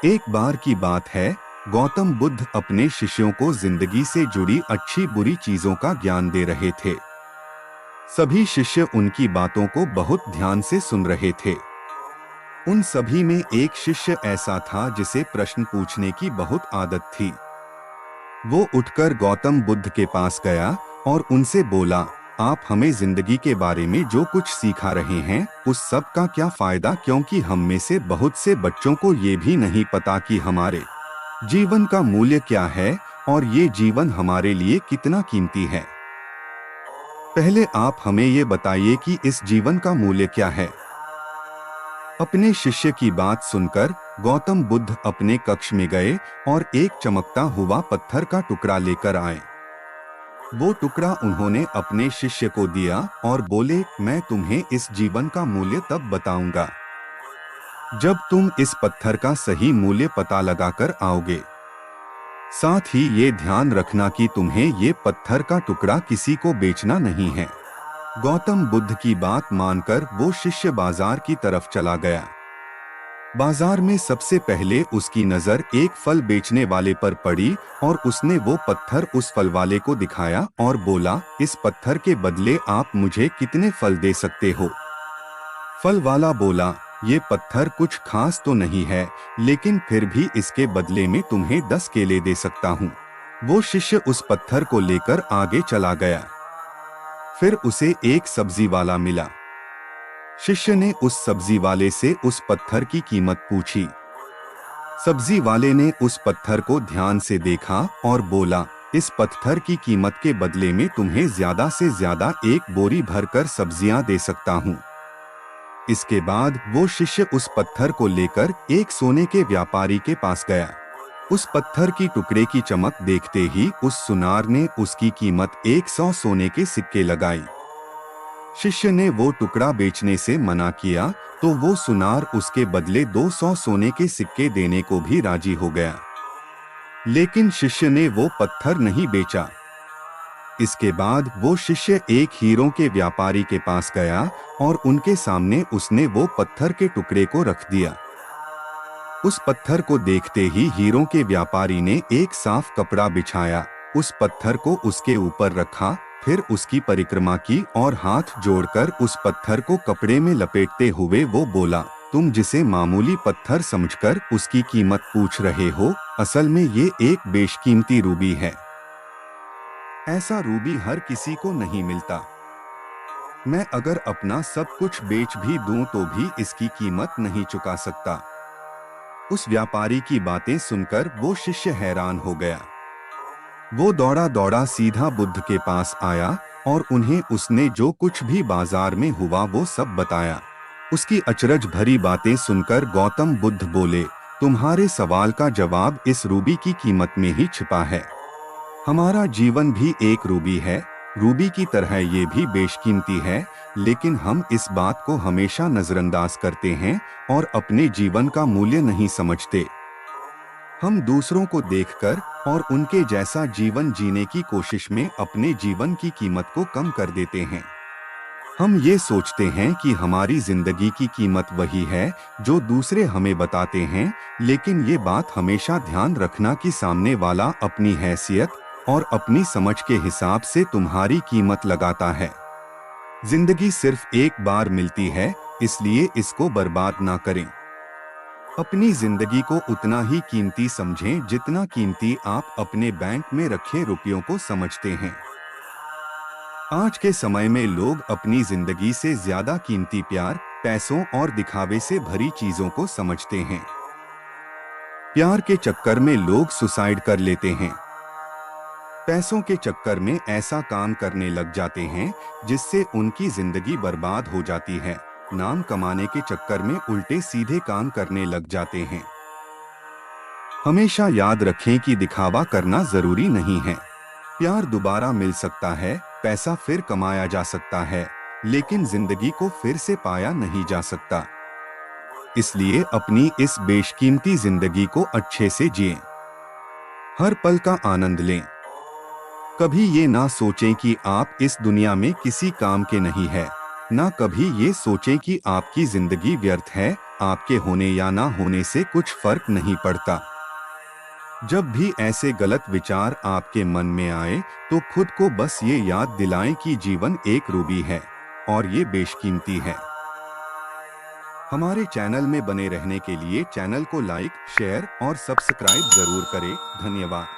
एक बार की बात है, गौतम बुद्ध अपने शिष्यों को जिंदगी से जुड़ी अच्छी बुरी चीजों का ज्ञान दे रहे थे। सभी शिष्य उनकी बातों को बहुत ध्यान से सुन रहे थे। उन सभी में एक शिष्य ऐसा था जिसे प्रश्न पूछने की बहुत आदत थी। वो उठकर गौतम बुद्ध के पास गया और उनसे बोला, आप हमें जिंदगी के बारे में जो कुछ सिखा रहे हैं उस सब का क्या फायदा, क्योंकि हम में से बहुत से बच्चों को ये भी नहीं पता कि हमारे जीवन का मूल्य क्या है और ये जीवन हमारे लिए कितना कीमती है। पहले आप हमें ये बताइए कि इस जीवन का मूल्य क्या है। अपने शिष्य की बात सुनकर गौतम बुद्ध अपने कक्ष में गए और एक चमकता हुआ पत्थर का टुकड़ा लेकर आए। वो टुकड़ा उन्होंने अपने शिष्य को दिया और बोले, मैं तुम्हें इस जीवन का मूल्य तब बताऊंगा जब तुम इस पत्थर का सही मूल्य पता लगाकर आओगे। साथ ही ये ध्यान रखना कि तुम्हें ये पत्थर का टुकड़ा किसी को बेचना नहीं है। गौतम बुद्ध की बात मानकर वो शिष्य बाजार की तरफ चला गया। बाजार में सबसे पहले उसकी नजर एक फल बेचने वाले पर पड़ी और उसने वो पत्थर उस फल वाले को दिखाया और बोला, इस पत्थर के बदले आप मुझे कितने फल दे सकते हो। फल वाला बोला, ये पत्थर कुछ खास तो नहीं है, लेकिन फिर भी इसके बदले में तुम्हें 10 केले दे सकता हूँ। वो शिष्य उस पत्थर को लेकर आगे चला गया। फिर उसे एक सब्जी वाला मिला। शिष्य ने उस सब्जी वाले से उस पत्थर की कीमत पूछी। सब्जी वाले ने उस पत्थर को ध्यान से देखा और बोला, इस पत्थर की कीमत के बदले में तुम्हें ज्यादा से ज्यादा एक बोरी भरकर सब्जियां दे सकता हूँ। इसके बाद वो शिष्य उस पत्थर को लेकर एक सोने के व्यापारी के पास गया। उस पत्थर की टुकड़े की चमक देखते ही उस सुनार ने उसकी कीमत 100 सोने के सिक्के लगाई। शिष्य ने वो टुकड़ा बेचने से मना किया तो वो सुनार उसके बदले 200 सोने के सिक्के देने को भी राजी हो गया। लेकिन शिष्य ने वो पत्थर नहीं बेचा। इसके बाद वो शिष्य एक हीरों के व्यापारी के पास गया और उनके सामने उसने वो पत्थर के टुकड़े को रख दिया। उस पत्थर को देखते ही हीरों के व्यापारी ने एक साफ कपड़ा बिछाया, उस पत्थर को उसके ऊपर रखा, फिर उसकी परिक्रमा की और हाथ जोड़कर उस पत्थर को कपड़े में लपेटते हुए वो बोला, तुम जिसे मामूली पत्थर समझकर उसकी कीमत पूछ रहे हो, असल में ये एक बेशकीमती रूबी है। ऐसा रूबी हर किसी को नहीं मिलता। मैं अगर अपना सब कुछ बेच भी दूं तो भी इसकी कीमत नहीं चुका सकता। उस व्यापारी की बातें सुनकर वो शिष्य हैरान हो गया। वो दौड़ा दौड़ा सीधा बुद्ध के पास आया और उन्हें उसने जो कुछ भी बाजार में हुआ वो सब बताया। उसकी अचरज भरी बातें सुनकर गौतम बुद्ध बोले, तुम्हारे सवाल का जवाब इस रूबी की कीमत में ही छिपा है। हमारा जीवन भी एक रूबी है, रूबी की तरह ये भी बेशकीमती है, लेकिन हम इस बात को हमेशा नजरअंदाज करते हैं और अपने जीवन का मूल्य नहीं समझते। हम दूसरों को देखकर और उनके जैसा जीवन जीने की कोशिश में अपने जीवन की कीमत को कम कर देते हैं। हम ये सोचते हैं कि हमारी जिंदगी की कीमत वही है जो दूसरे हमें बताते हैं, लेकिन ये बात हमेशा ध्यान रखना कि सामने वाला अपनी हैसियत और अपनी समझ के हिसाब से तुम्हारी कीमत लगाता है। जिंदगी सिर्फ एक बार मिलती है, इसलिए इसको बर्बाद ना करें। अपनी जिंदगी को उतना ही कीमती समझें जितना कीमती आप अपने बैंक में रखे रुपयों को समझते हैं। आज के समय में लोग अपनी जिंदगी से ज्यादा कीमती प्यार, पैसों और दिखावे से भरी चीजों को समझते हैं। प्यार के चक्कर में लोग सुसाइड कर लेते हैं। पैसों के चक्कर में ऐसा काम करने लग जाते हैं जिससे उनकी जिंदगी बर्बाद हो जाती है। नाम कमाने के चक्कर में उल्टे सीधे काम करने लग जाते हैं। हमेशा याद रखें कि दिखावा करना जरूरी नहीं है। प्यार दोबारा मिल सकता है, पैसा फिर कमाया जा सकता है, लेकिन जिंदगी को फिर से पाया नहीं जा सकता। इसलिए अपनी इस बेशकीमती जिंदगी को अच्छे से जिएं। हर पल का आनंद लें। कभी ये ना सोचें कि आप इस दुनिया में किसी काम के नहीं है, ना कभी ये सोचें कि आपकी जिंदगी व्यर्थ है आपके होने या ना होने से कुछ फर्क नहीं पड़ता। जब भी ऐसे गलत विचार आपके मन में आए, तो खुद को बस ये याद दिलाएं कि जीवन एक रूबी है और ये बेशकीमती है। हमारे चैनल में बने रहने के लिए चैनल को लाइक, शेयर और सब्सक्राइब जरूर करें। धन्यवाद।